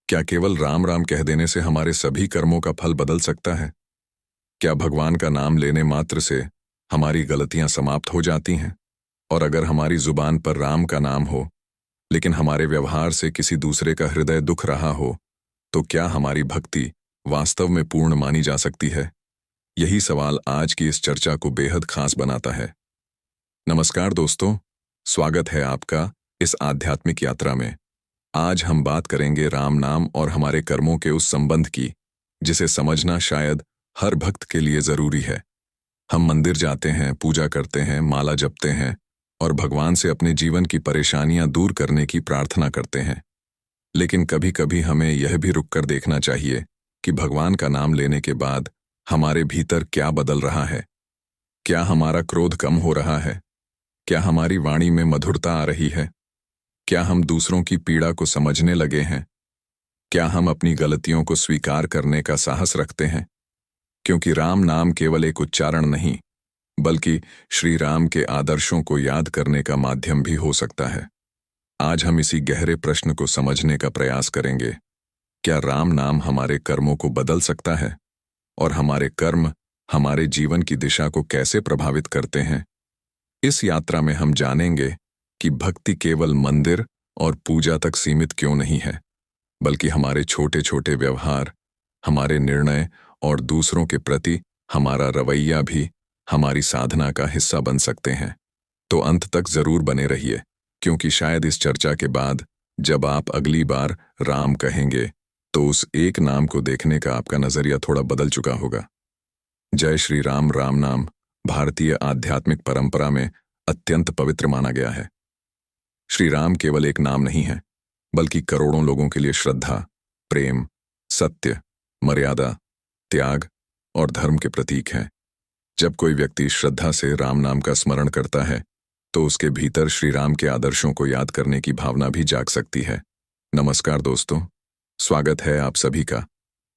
क्या केवल राम राम कह देने से हमारे सभी कर्मों का फल बदल सकता है? क्या भगवान का नाम लेने मात्र से हमारी गलतियां समाप्त हो जाती हैं? और अगर हमारी जुबान पर राम का नाम हो, लेकिन हमारे व्यवहार से किसी दूसरे का हृदय दुख रहा हो, तो क्या हमारी भक्ति वास्तव में पूर्ण मानी जा सकती है? यही सवाल आज की इस चर्चा को बेहद खास बनाता है। नमस्कार दोस्तों, स्वागत है आपका इस आध्यात्मिक यात्रा में। आज हम बात करेंगे राम नाम और हमारे कर्मों के उस संबंध की, जिसे समझना शायद हर भक्त के लिए जरूरी है। हम मंदिर जाते हैं, पूजा करते हैं, माला जपते हैं और भगवान से अपने जीवन की परेशानियां दूर करने की प्रार्थना करते हैं। लेकिन कभी कभी हमें यह भी रुक कर देखना चाहिए कि भगवान का नाम लेने के बाद हमारे भीतर क्या बदल रहा है। क्या हमारा क्रोध कम हो रहा है? क्या हमारी वाणी में मधुरता आ रही है? क्या हम दूसरों की पीड़ा को समझने लगे हैं? क्या हम अपनी गलतियों को स्वीकार करने का साहस रखते हैं? क्योंकि राम नाम केवल एक उच्चारण नहीं, बल्कि श्री राम के आदर्शों को याद करने का माध्यम भी हो सकता है। आज हम इसी गहरे प्रश्न को समझने का प्रयास करेंगे। क्या राम नाम हमारे कर्मों को बदल सकता है? और हमारे कर्म हमारे जीवन की दिशा को कैसे प्रभावित करते हैं? इस यात्रा में हम जानेंगे कि भक्ति केवल मंदिर और पूजा तक सीमित क्यों नहीं है, बल्कि हमारे छोटे छोटे व्यवहार, हमारे निर्णय और दूसरों के प्रति हमारा रवैया भी हमारी साधना का हिस्सा बन सकते हैं। तो अंत तक जरूर बने रहिए, क्योंकि शायद इस चर्चा के बाद जब आप अगली बार राम कहेंगे तो उस एक नाम को देखने का आपका नजरिया थोड़ा बदल चुका होगा। जय श्री राम। राम नाम भारतीय आध्यात्मिक परंपरा में अत्यंत पवित्र माना गया है। श्री राम केवल एक नाम नहीं है, बल्कि करोड़ों लोगों के लिए श्रद्धा, प्रेम, सत्य, मर्यादा, त्याग और धर्म के प्रतीक हैं। जब कोई व्यक्ति श्रद्धा से राम नाम का स्मरण करता है, तो उसके भीतर श्री राम के आदर्शों को याद करने की भावना भी जाग सकती है। नमस्कार दोस्तों, स्वागत है आप सभी का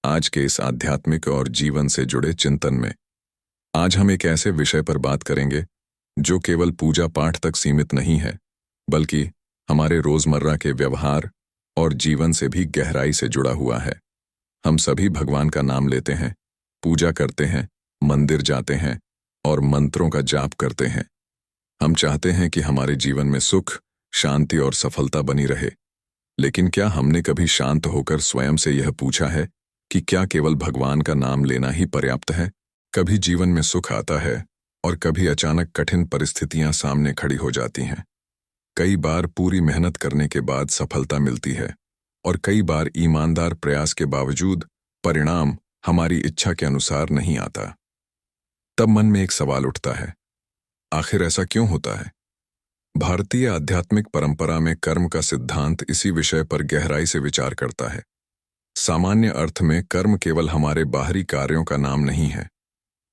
आज के इस आध्यात्मिक और जीवन से जुड़े चिंतन में। आज हम एक ऐसे विषय पर बात करेंगे जो केवल पूजा पाठ तक सीमित नहीं है, बल्कि हमारे रोजमर्रा के व्यवहार और जीवन से भी गहराई से जुड़ा हुआ है। हम सभी भगवान का नाम लेते हैं, पूजा करते हैं, मंदिर जाते हैं और मंत्रों का जाप करते हैं। हम चाहते हैं कि हमारे जीवन में सुख, शांति और सफलता बनी रहे। लेकिन क्या हमने कभी शांत होकर स्वयं से यह पूछा है कि क्या केवल भगवान का नाम लेना ही पर्याप्त है? कभी जीवन में सुख आता है और कभी अचानक कठिन परिस्थितियां सामने खड़ी हो जाती हैं। कई बार पूरी मेहनत करने के बाद सफलता मिलती है और कई बार ईमानदार प्रयास के बावजूद परिणाम हमारी इच्छा के अनुसार नहीं आता। तब मन में एक सवाल उठता है, आखिर ऐसा क्यों होता है? भारतीय आध्यात्मिक परंपरा में कर्म का सिद्धांत इसी विषय पर गहराई से विचार करता है। सामान्य अर्थ में कर्म केवल हमारे बाहरी कार्यों का नाम नहीं है।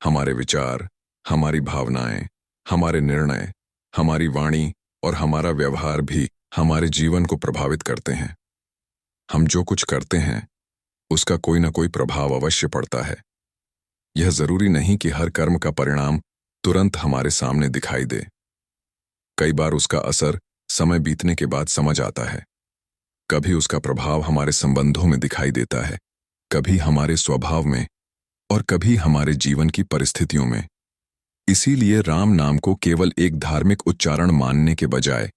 हमारे विचार, हमारी भावनाएं, हमारे निर्णय, हमारी वाणी और हमारा व्यवहार भी हमारे जीवन को प्रभावित करते हैं। हम जो कुछ करते हैं उसका कोई ना कोई प्रभाव अवश्य पड़ता है। यह जरूरी नहीं कि हर कर्म का परिणाम तुरंत हमारे सामने दिखाई दे। कई बार उसका असर समय बीतने के बाद समझ आता है। कभी उसका प्रभाव हमारे संबंधों में दिखाई देता है, कभी हमारे स्वभाव में और कभी हमारे जीवन की परिस्थितियों में। इसीलिए राम नाम को केवल एक धार्मिक उच्चारण मानने के बजाय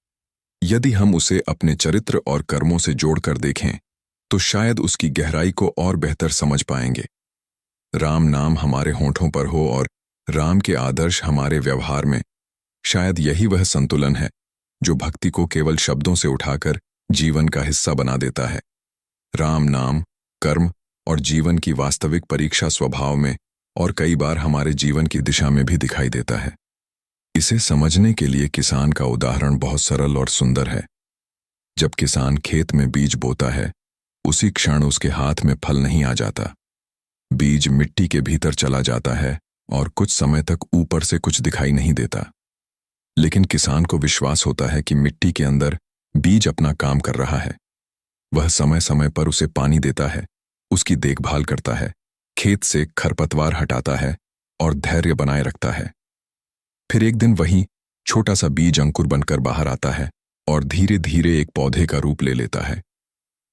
यदि हम उसे अपने चरित्र और कर्मों से जोड़कर देखें, तो शायद उसकी गहराई को और बेहतर समझ पाएंगे। राम नाम हमारे होंठों पर हो और राम के आदर्श हमारे व्यवहार में। शायद यही वह संतुलन है जो भक्ति को केवल शब्दों से उठाकर जीवन का हिस्सा बना देता है। राम नाम, कर्म और जीवन की वास्तविक परीक्षा स्वभाव में और कई बार हमारे जीवन की दिशा में भी दिखाई देता है। इसे समझने के लिए किसान का उदाहरण बहुत सरल और सुंदर है। जब किसान खेत में बीज बोता है, उसी क्षण उसके हाथ में फल नहीं आ जाता। बीज मिट्टी के भीतर चला जाता है और कुछ समय तक ऊपर से कुछ दिखाई नहीं देता। लेकिन किसान को विश्वास होता है कि मिट्टी के अंदर बीज अपना काम कर रहा है। वह समय समय पर उसे पानी देता है, उसकी देखभाल करता है, खेत से खरपतवार हटाता है और धैर्य बनाए रखता है। फिर एक दिन वही छोटा सा बीज अंकुर बनकर बाहर आता है और धीरे धीरे एक पौधे का रूप ले लेता है।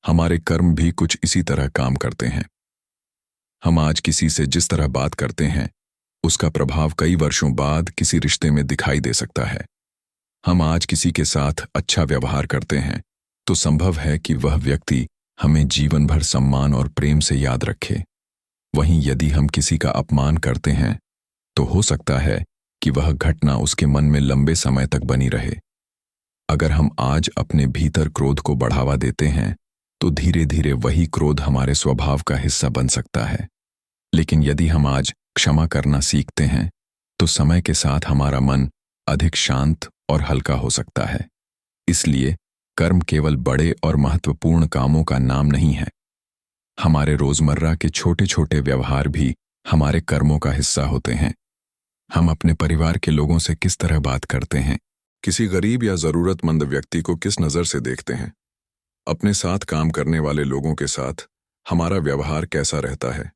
हमारे कर्म भी कुछ इसी तरह काम करते हैं। हम आज किसी से जिस तरह बात करते हैं, उसका प्रभाव कई वर्षों बाद किसी रिश्ते में दिखाई दे सकता है। हम आज किसी के साथ अच्छा व्यवहार करते हैं तो संभव है कि वह व्यक्ति हमें जीवन भर सम्मान और प्रेम से याद रखे। वहीं यदि हम किसी का अपमान करते हैं तो हो सकता है कि वह घटना उसके मन में लंबे समय तक बनी रहे। अगर हम आज अपने भीतर क्रोध को बढ़ावा देते हैं तो धीरे धीरे वही क्रोध हमारे स्वभाव का हिस्सा बन सकता है। लेकिन यदि हम आज क्षमा करना सीखते हैं तो समय के साथ हमारा मन अधिक शांत और हल्का हो सकता है। इसलिए कर्म केवल बड़े और महत्वपूर्ण कामों का नाम नहीं है। हमारे रोजमर्रा के छोटे छोटे व्यवहार भी हमारे कर्मों का हिस्सा होते हैं। हम अपने परिवार के लोगों से किस तरह बात करते हैं, किसी गरीब या जरूरतमंद व्यक्ति को किस नज़र से देखते हैं, अपने साथ काम करने वाले लोगों के साथ हमारा व्यवहार कैसा रहता है,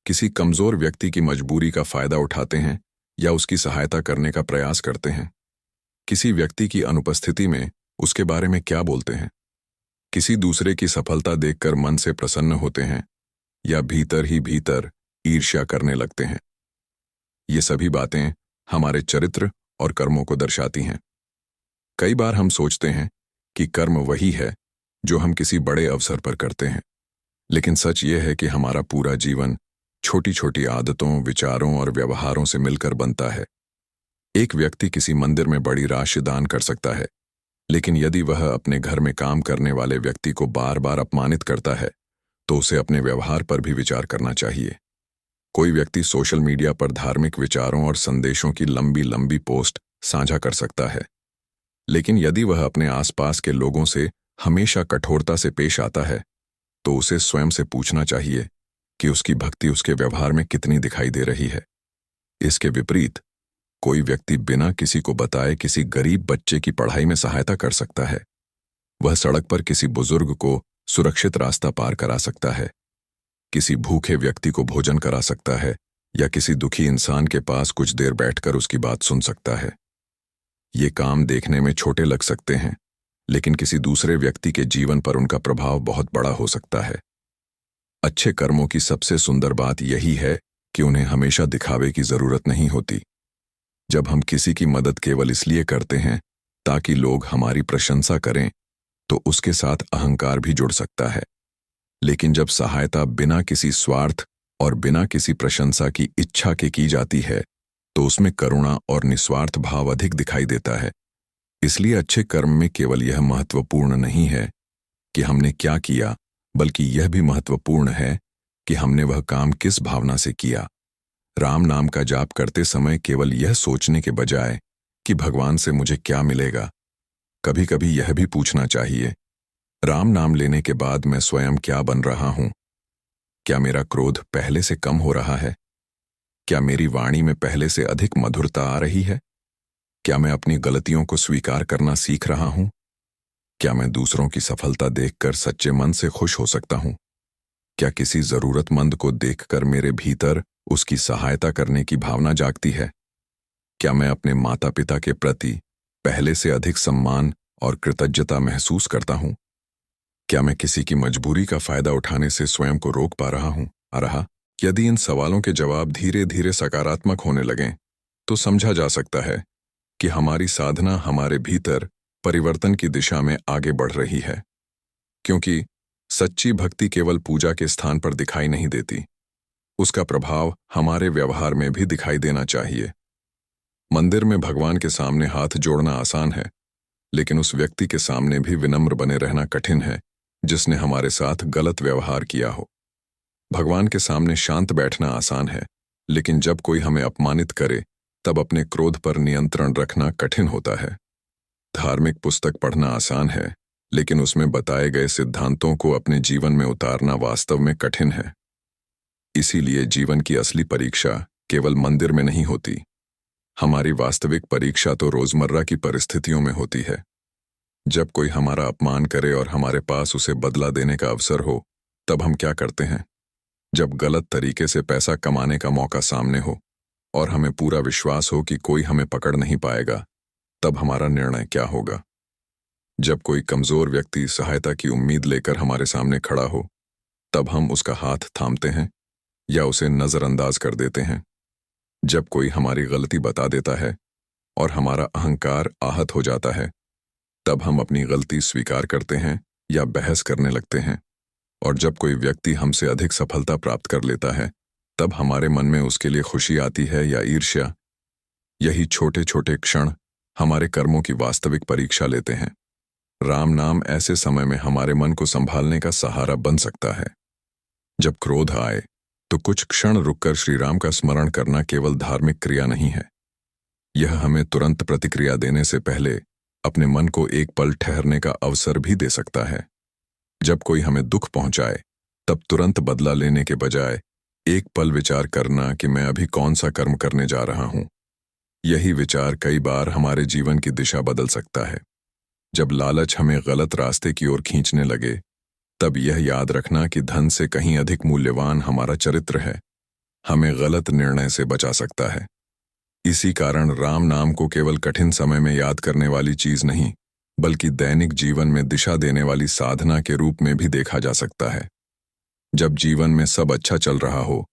किसी कमजोर व्यक्ति की मजबूरी का फायदा उठाते हैं या उसकी सहायता करने का प्रयास करते हैं, किसी व्यक्ति की अनुपस्थिति में उसके बारे में क्या बोलते हैं, किसी दूसरे की सफलता देखकर मन से प्रसन्न होते हैं या भीतर ही भीतर ईर्ष्या करने लगते हैं। ये सभी बातें हमारे चरित्र और कर्मों को दर्शाती हैं। कई बार हम सोचते हैं कि कर्म वही है जो हम किसी बड़े अवसर पर करते हैं, लेकिन सच ये है कि हमारा पूरा जीवन छोटी छोटी आदतों, विचारों और व्यवहारों से मिलकर बनता है। एक व्यक्ति किसी मंदिर में बड़ी राशि दान कर सकता है, लेकिन यदि वह अपने घर में काम करने वाले व्यक्ति को बार बार अपमानित करता है तो उसे अपने व्यवहार पर भी विचार करना चाहिए। कोई व्यक्ति सोशल मीडिया पर धार्मिक विचारों और संदेशों की लंबी लंबी पोस्ट साझा कर सकता है, लेकिन यदि वह अपने आसपास के लोगों से हमेशा कठोरता से पेश आता है तो उसे स्वयं से पूछना चाहिए कि उसकी भक्ति उसके व्यवहार में कितनी दिखाई दे रही है। इसके विपरीत कोई व्यक्ति बिना किसी को बताए किसी गरीब बच्चे की पढ़ाई में सहायता कर सकता है। वह सड़क पर किसी बुजुर्ग को सुरक्षित रास्ता पार करा सकता है, किसी भूखे व्यक्ति को भोजन करा सकता है या किसी दुखी इंसान के पास कुछ देर बैठकर उसकी बात सुन सकता है। ये काम देखने में छोटे लग सकते हैं, लेकिन किसी दूसरे व्यक्ति के जीवन पर उनका प्रभाव बहुत बड़ा हो सकता है। अच्छे कर्मों की सबसे सुंदर बात यही है कि उन्हें हमेशा दिखावे की जरूरत नहीं होती। जब हम किसी की मदद केवल इसलिए करते हैं ताकि लोग हमारी प्रशंसा करें तो उसके साथ अहंकार भी जुड़ सकता है। लेकिन जब सहायता बिना किसी स्वार्थ और बिना किसी प्रशंसा की इच्छा के की जाती है तो उसमें करुणा और निस्वार्थ भाव अधिक दिखाई देता है। इसलिए अच्छे कर्म में केवल यह महत्वपूर्ण नहीं है कि हमने क्या किया, बल्कि यह भी महत्वपूर्ण है कि हमने वह काम किस भावना से किया। राम नाम का जाप करते समय केवल यह सोचने के बजाय कि भगवान से मुझे क्या मिलेगा, कभी कभी यह भी पूछना चाहिए, राम नाम लेने के बाद मैं स्वयं क्या बन रहा हूं? क्या मेरा क्रोध पहले से कम हो रहा है? क्या मेरी वाणी में पहले से अधिक मधुरता आ रही है? क्या मैं अपनी गलतियों को स्वीकार करना सीख रहा हूं? क्या मैं दूसरों की सफलता देखकर सच्चे मन से खुश हो सकता हूं? क्या किसी जरूरतमंद को देखकर मेरे भीतर उसकी सहायता करने की भावना जागती है? क्या मैं अपने माता पिता के प्रति पहले से अधिक सम्मान और कृतज्ञता महसूस करता हूं? क्या मैं किसी की मजबूरी का फायदा उठाने से स्वयं को रोक पा रहा हूं? यदि इन सवालों के जवाब धीरे धीरे सकारात्मक होने लगें तो समझा जा सकता है कि हमारी साधना हमारे भीतर परिवर्तन की दिशा में आगे बढ़ रही है। क्योंकि सच्ची भक्ति केवल पूजा के स्थान पर दिखाई नहीं देती, उसका प्रभाव हमारे व्यवहार में भी दिखाई देना चाहिए। मंदिर में भगवान के सामने हाथ जोड़ना आसान है, लेकिन उस व्यक्ति के सामने भी विनम्र बने रहना कठिन है जिसने हमारे साथ गलत व्यवहार किया हो। भगवान के सामने शांत बैठना आसान है, लेकिन जब कोई हमें अपमानित करे तब अपने क्रोध पर नियंत्रण रखना कठिन होता है। धार्मिक पुस्तक पढ़ना आसान है, लेकिन उसमें बताए गए सिद्धांतों को अपने जीवन में उतारना वास्तव में कठिन है। इसीलिए जीवन की असली परीक्षा केवल मंदिर में नहीं होती। हमारी वास्तविक परीक्षा तो रोजमर्रा की परिस्थितियों में होती है। जब कोई हमारा अपमान करे और हमारे पास उसे बदला देने का अवसर हो, तब हम क्या करते हैं? जब गलत तरीके से पैसा कमाने का मौका सामने हो और हमें पूरा विश्वास हो कि कोई हमें पकड़ नहीं पाएगा, तब हमारा निर्णय क्या होगा? जब कोई कमजोर व्यक्ति सहायता की उम्मीद लेकर हमारे सामने खड़ा हो, तब हम उसका हाथ थामते हैं या उसे नजरअंदाज कर देते हैं। जब कोई हमारी गलती बता देता है और हमारा अहंकार आहत हो जाता है, तब हम अपनी गलती स्वीकार करते हैं या बहस करने लगते हैं। और जब कोई व्यक्ति हमसे अधिक सफलता प्राप्त कर लेता है, तब हमारे मन में उसके लिए खुशी आती है या ईर्ष्या। यही छोटे छोटे क्षण हमारे कर्मों की वास्तविक परीक्षा लेते हैं। राम नाम ऐसे समय में हमारे मन को संभालने का सहारा बन सकता है। जब क्रोध आए तो कुछ क्षण रुककर श्री राम का स्मरण करना केवल धार्मिक क्रिया नहीं है, यह हमें तुरंत प्रतिक्रिया देने से पहले अपने मन को एक पल ठहरने का अवसर भी दे सकता है। जब कोई हमें दुख पहुंचाए, तब तुरंत बदला लेने के बजाय एक पल विचार करना कि मैं अभी कौन सा कर्म करने जा रहा हूं। यही विचार कई बार हमारे जीवन की दिशा बदल सकता है। जब लालच हमें गलत रास्ते की ओर खींचने लगे, तब यह याद रखना कि धन से कहीं अधिक मूल्यवान हमारा चरित्र है, हमें गलत निर्णय से बचा सकता है। इसी कारण राम नाम को केवल कठिन समय में याद करने वाली चीज नहीं, बल्कि दैनिक जीवन में दिशा देने वाली साधना के रूप में भी देखा जा सकता है। जब जीवन में सब अच्छा चल रहा हो,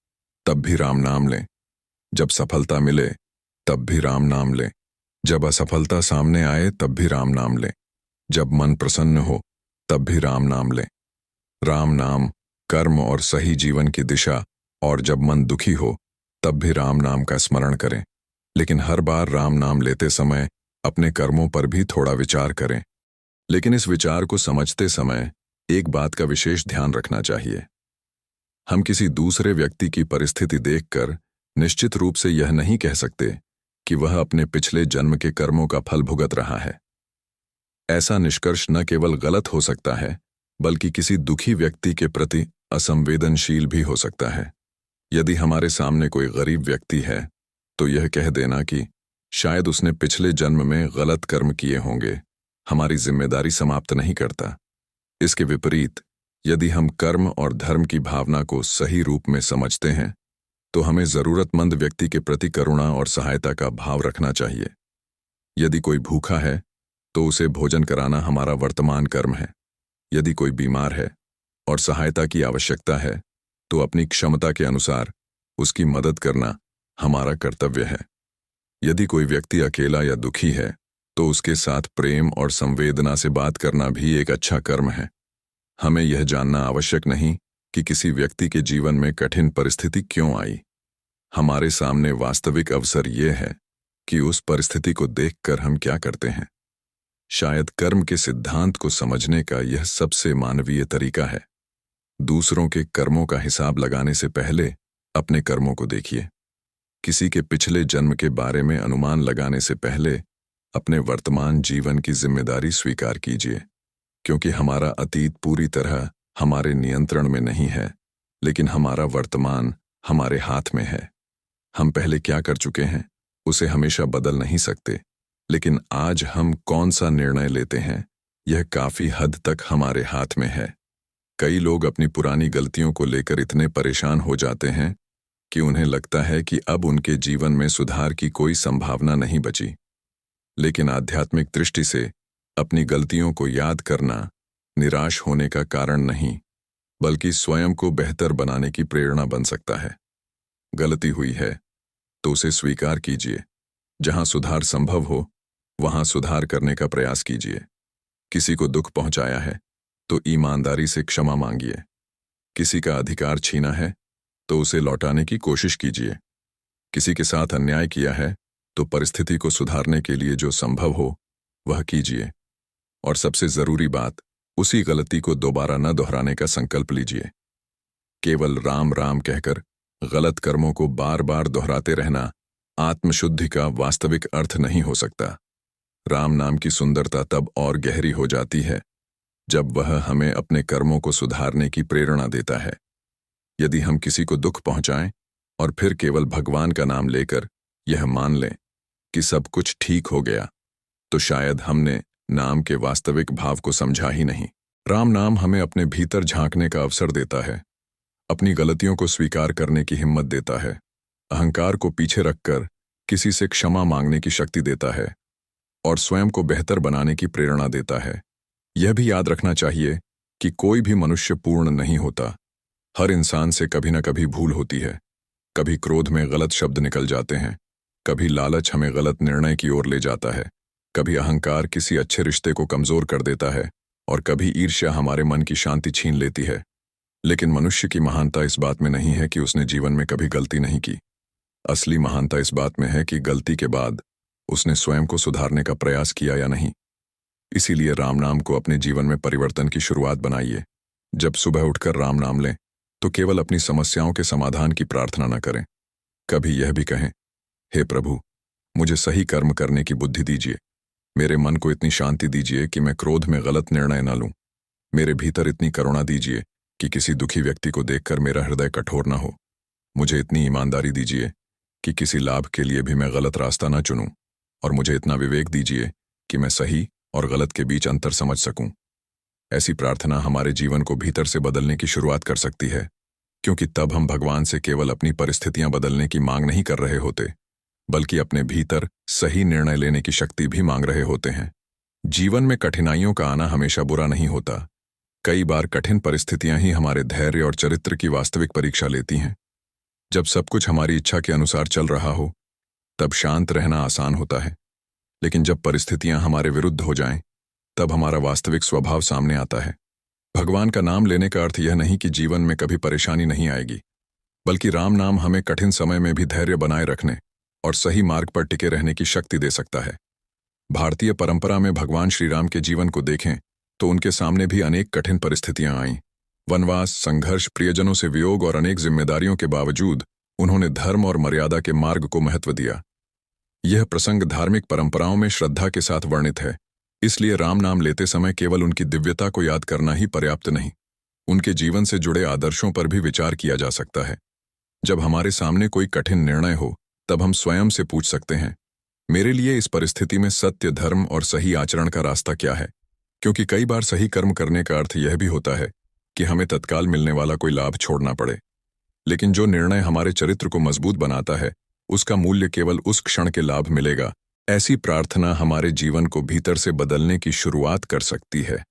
तब भी राम नाम लें। जब सफलता मिले, तब भी राम नाम लें। जब असफलता सामने आए, तब भी राम नाम लें। जब मन प्रसन्न हो, तब भी राम नाम लें। राम नाम कर्म और सही जीवन की दिशा, और जब मन दुखी हो, तब भी राम नाम का स्मरण करें। लेकिन हर बार राम नाम लेते समय अपने कर्मों पर भी थोड़ा विचार करें। लेकिन इस विचार को समझते समय एक बात का विशेष ध्यान रखना चाहिए। हम किसी दूसरे व्यक्ति की परिस्थिति देखकर निश्चित रूप से यह नहीं कह सकते कि वह अपने पिछले जन्म के कर्मों का फल भुगत रहा है। ऐसा निष्कर्ष न केवल गलत हो सकता है, बल्कि किसी दुखी व्यक्ति के प्रति असंवेदनशील भी हो सकता है। यदि हमारे सामने कोई गरीब व्यक्ति है, तो यह कह देना कि शायद उसने पिछले जन्म में गलत कर्म किए होंगे, हमारी जिम्मेदारी समाप्त नहीं करता। इसके विपरीत, यदि हम कर्म और धर्म की भावना को सही रूप में समझते हैं, तो हमें जरूरतमंद व्यक्ति के प्रति करुणा और सहायता का भाव रखना चाहिए। यदि कोई भूखा है, तो उसे भोजन कराना हमारा वर्तमान कर्म है। यदि कोई बीमार है और सहायता की आवश्यकता है, तो अपनी क्षमता के अनुसार उसकी मदद करना हमारा कर्तव्य है। यदि कोई व्यक्ति अकेला या दुखी है, तो उसके साथ प्रेम और संवेदना से बात करना भी एक अच्छा कर्म है। हमें यह जानना आवश्यक नहीं कि किसी व्यक्ति के जीवन में कठिन परिस्थिति क्यों आई। हमारे सामने वास्तविक अवसर यह है कि उस परिस्थिति को देखकर हम क्या करते हैं। शायद कर्म के सिद्धांत को समझने का यह सबसे मानवीय तरीका है। दूसरों के कर्मों का हिसाब लगाने से पहले अपने कर्मों को देखिए। किसी के पिछले जन्म के बारे में अनुमान लगाने से पहले अपने वर्तमान जीवन की जिम्मेदारी स्वीकार कीजिए, क्योंकि हमारा अतीत पूरी तरह हमारे नियंत्रण में नहीं है, लेकिन हमारा वर्तमान हमारे हाथ में है। हम पहले क्या कर चुके हैं उसे हमेशा बदल नहीं सकते, लेकिन आज हम कौन सा निर्णय लेते हैं यह काफी हद तक हमारे हाथ में है। कई लोग अपनी पुरानी गलतियों को लेकर इतने परेशान हो जाते हैं कि उन्हें लगता है कि अब उनके जीवन में सुधार की कोई संभावना नहीं बची। लेकिन आध्यात्मिक दृष्टि से अपनी गलतियों को याद करना निराश होने का कारण नहीं, बल्कि स्वयं को बेहतर बनाने की प्रेरणा बन सकता है। गलती हुई है तो उसे स्वीकार कीजिए। जहां सुधार संभव हो, वहां सुधार करने का प्रयास कीजिए। किसी को दुख पहुंचाया है तो ईमानदारी से क्षमा मांगिए। किसी का अधिकार छीना है तो उसे लौटाने की कोशिश कीजिए। किसी के साथ अन्याय किया है तो परिस्थिति को सुधारने के लिए जो संभव हो वह कीजिए। और सबसे जरूरी बात, उसी गलती को दोबारा न दोहराने का संकल्प लीजिए। केवल राम राम कहकर गलत कर्मों को बार बार दोहराते रहना आत्मशुद्धि का वास्तविक अर्थ नहीं हो सकता। राम नाम की सुंदरता तब और गहरी हो जाती है जब वह हमें अपने कर्मों को सुधारने की प्रेरणा देता है। यदि हम किसी को दुख पहुंचाएं और फिर केवल भगवान का नाम लेकर यह मान लें कि सब कुछ ठीक हो गया, तो शायद हमने नाम के वास्तविक भाव को समझा ही नहीं। राम नाम हमें अपने भीतर झांकने का अवसर देता है, अपनी गलतियों को स्वीकार करने की हिम्मत देता है, अहंकार को पीछे रखकर किसी से क्षमा मांगने की शक्ति देता है और स्वयं को बेहतर बनाने की प्रेरणा देता है। यह भी याद रखना चाहिए कि कोई भी मनुष्य पूर्ण नहीं होता। हर इंसान से कभी न कभी भूल होती है। कभी क्रोध में गलत शब्द निकल जाते हैं, कभी लालच हमें गलत निर्णय की ओर ले जाता है, कभी अहंकार किसी अच्छे रिश्ते को कमजोर कर देता है और कभी ईर्ष्या हमारे मन की शांति छीन लेती है। लेकिन मनुष्य की महानता इस बात में नहीं है कि उसने जीवन में कभी गलती नहीं की। असली महानता इस बात में है कि गलती के बाद उसने स्वयं को सुधारने का प्रयास किया या नहीं। इसीलिए राम नाम को अपने जीवन में परिवर्तन की शुरुआत बनाइए। जब सुबह उठकर राम नाम लें तो केवल अपनी समस्याओं के समाधान की प्रार्थना न करें, कभी यह भी कहें, हे प्रभु, मुझे सही कर्म करने की बुद्धि दीजिए। मेरे मन को इतनी शांति दीजिए कि मैं क्रोध में गलत निर्णय न लूं। मेरे भीतर इतनी करुणा दीजिए कि किसी दुखी व्यक्ति को देखकर मेरा हृदय कठोर न हो। मुझे इतनी ईमानदारी दीजिए कि किसी लाभ के लिए भी मैं गलत रास्ता न चुनूं, और मुझे इतना विवेक दीजिए कि मैं सही और गलत के बीच अंतर समझ सकूं। ऐसी प्रार्थना हमारे जीवन को भीतर से बदलने की शुरुआत कर सकती है, क्योंकि तब हम भगवान से केवल अपनी परिस्थितियां बदलने की मांग नहीं कर रहे होते, बल्कि अपने भीतर सही निर्णय लेने की शक्ति भी मांग रहे होते हैं। जीवन में कठिनाइयों का आना हमेशा बुरा नहीं होता। कई बार कठिन परिस्थितियां ही हमारे धैर्य और चरित्र की वास्तविक परीक्षा लेती हैं। जब सब कुछ हमारी इच्छा के अनुसार चल रहा हो, तब शांत रहना आसान होता है, लेकिन जब परिस्थितियां हमारे विरुद्ध हो जाएं, तब हमारा वास्तविक स्वभाव सामने आता है। भगवान का नाम लेने का अर्थ यह नहीं कि जीवन में कभी परेशानी नहीं आएगी, बल्कि राम नाम हमें कठिन समय में भी धैर्य बनाए रखने और सही मार्ग पर टिके रहने की शक्ति दे सकता है। भारतीय परंपरा में भगवान श्री राम के जीवन को देखें तो उनके सामने भी अनेक कठिन परिस्थितियां आईं। वनवास, संघर्ष, प्रियजनों से वियोग और अनेक जिम्मेदारियों के बावजूद उन्होंने धर्म और मर्यादा के मार्ग को महत्व दिया। यह प्रसंग धार्मिक परंपराओं में श्रद्धा के साथ वर्णित है, इसलिए राम नाम लेते समय केवल उनकी दिव्यता को याद करना ही पर्याप्त नहीं, उनके जीवन से जुड़े आदर्शों पर भी विचार किया जा सकता है। जब हमारे सामने कोई कठिन निर्णय हो, तब हम स्वयं से पूछ सकते हैं, मेरे लिए इस परिस्थिति में सत्य, धर्म और सही आचरण का रास्ता क्या है? क्योंकि कई बार सही कर्म करने का अर्थ यह भी होता है कि हमें तत्काल मिलने वाला कोई लाभ छोड़ना पड़े, लेकिन जो निर्णय हमारे चरित्र को मजबूत बनाता है, उसका मूल्य केवल उस क्षण के लाभ मिलेगा। ऐसी प्रार्थना हमारे जीवन को भीतर से बदलने की शुरुआत कर सकती है,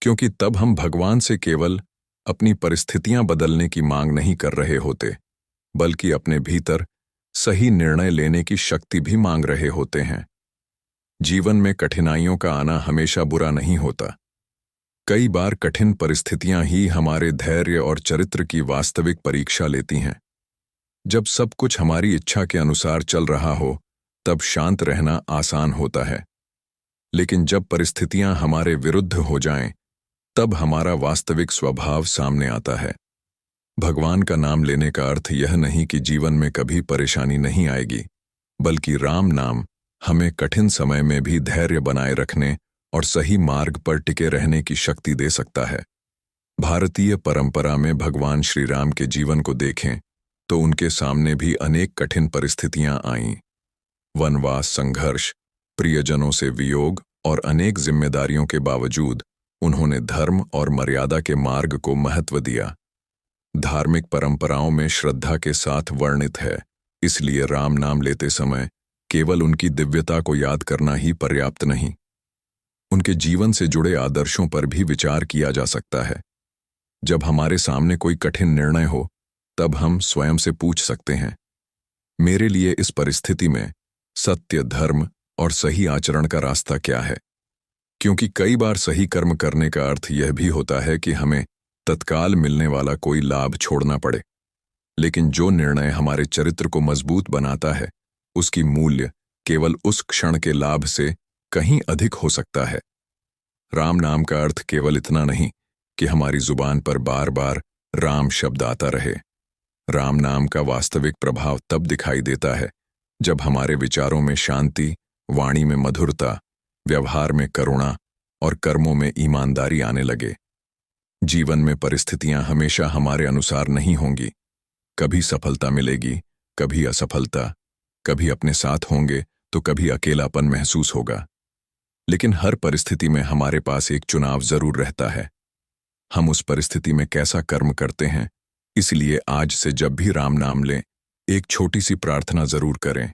क्योंकि तब हम भगवान से केवल अपनी परिस्थितियां बदलने की मांग नहीं कर रहे होते, बल्कि अपने भीतर सही निर्णय लेने की शक्ति भी मांग रहे होते हैं। जीवन में कठिनाइयों का आना हमेशा बुरा नहीं होता। कई बार कठिन परिस्थितियां ही हमारे धैर्य और चरित्र की वास्तविक परीक्षा लेती हैं। जब सब कुछ हमारी इच्छा के अनुसार चल रहा हो, तब शांत रहना आसान होता है, लेकिन जब परिस्थितियां हमारे विरुद्ध हो जाएं, तब हमारा वास्तविक स्वभाव सामने आता है। भगवान का नाम लेने का अर्थ यह नहीं कि जीवन में कभी परेशानी नहीं आएगी, बल्कि राम नाम हमें कठिन समय में भी धैर्य बनाए रखने और सही मार्ग पर टिके रहने की शक्ति दे सकता है। भारतीय परंपरा में भगवान श्री राम के जीवन को देखें तो उनके सामने भी अनेक कठिन परिस्थितियां आईं। वनवास, संघर्ष, प्रियजनों से वियोग और अनेक जिम्मेदारियों के बावजूद उन्होंने धर्म और मर्यादा के मार्ग को महत्व दिया। धार्मिक परंपराओं में श्रद्धा के साथ वर्णित है, इसलिए राम नाम लेते समय केवल उनकी दिव्यता को याद करना ही पर्याप्त नहीं, उनके जीवन से जुड़े आदर्शों पर भी विचार किया जा सकता है। जब हमारे सामने कोई कठिन निर्णय हो, तब हम स्वयं से पूछ सकते हैं, मेरे लिए इस परिस्थिति में सत्य, धर्म और सही आचरण का रास्ता क्या है? क्योंकि कई बार सही कर्म करने का अर्थ यह भी होता है कि हमें तत्काल मिलने वाला कोई लाभ छोड़ना पड़े, लेकिन जो निर्णय हमारे चरित्र को मजबूत बनाता है, उसकी मूल्य केवल उस क्षण के लाभ से कहीं अधिक हो सकता है। राम नाम का अर्थ केवल इतना नहीं कि हमारी जुबान पर बार बार राम शब्द आता रहे। राम नाम का वास्तविक प्रभाव तब दिखाई देता है जब हमारे विचारों में शांति, वाणी में मधुरता, व्यवहार में करुणा और कर्मों में ईमानदारी आने लगे। जीवन में परिस्थितियां हमेशा हमारे अनुसार नहीं होंगी, कभी सफलता मिलेगी, कभी असफलता, कभी अपने साथ होंगे तो कभी अकेलापन महसूस होगा, लेकिन हर परिस्थिति में हमारे पास एक चुनाव जरूर रहता है। हम उस परिस्थिति में कैसा कर्म करते हैं। इसलिए आज से जब भी राम नाम लें, एक छोटी सी प्रार्थना जरूर करें,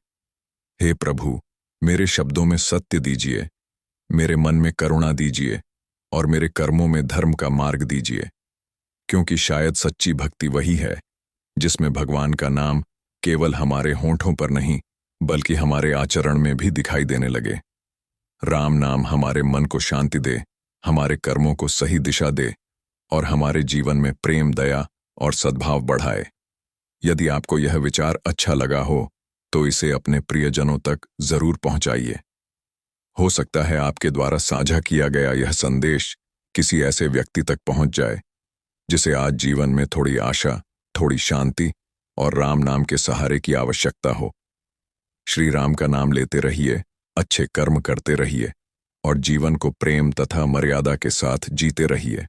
हे प्रभु, मेरे शब्दों में सत्य दीजिए, मेरे मन में करुणा दीजिए और मेरे कर्मों में धर्म का मार्ग दीजिए, क्योंकि शायद सच्ची भक्ति वही है जिसमें भगवान का नाम केवल हमारे होंठों पर नहीं बल्कि हमारे आचरण में भी दिखाई देने लगे। राम नाम हमारे मन को शांति दे, हमारे कर्मों को सही दिशा दे और हमारे जीवन में प्रेम, दया और सद्भाव बढ़ाए। यदि आपको यह विचार अच्छा लगा हो तो इसे अपने प्रियजनों तक जरूर पहुंचाइए। हो सकता है आपके द्वारा साझा किया गया यह संदेश किसी ऐसे व्यक्ति तक पहुंच जाए जिसे आज जीवन में थोड़ी आशा, थोड़ी शांति और राम नाम के सहारे की आवश्यकता हो। श्री राम का नाम लेते रहिए, अच्छे कर्म करते रहिए और जीवन को प्रेम तथा मर्यादा के साथ जीते रहिए।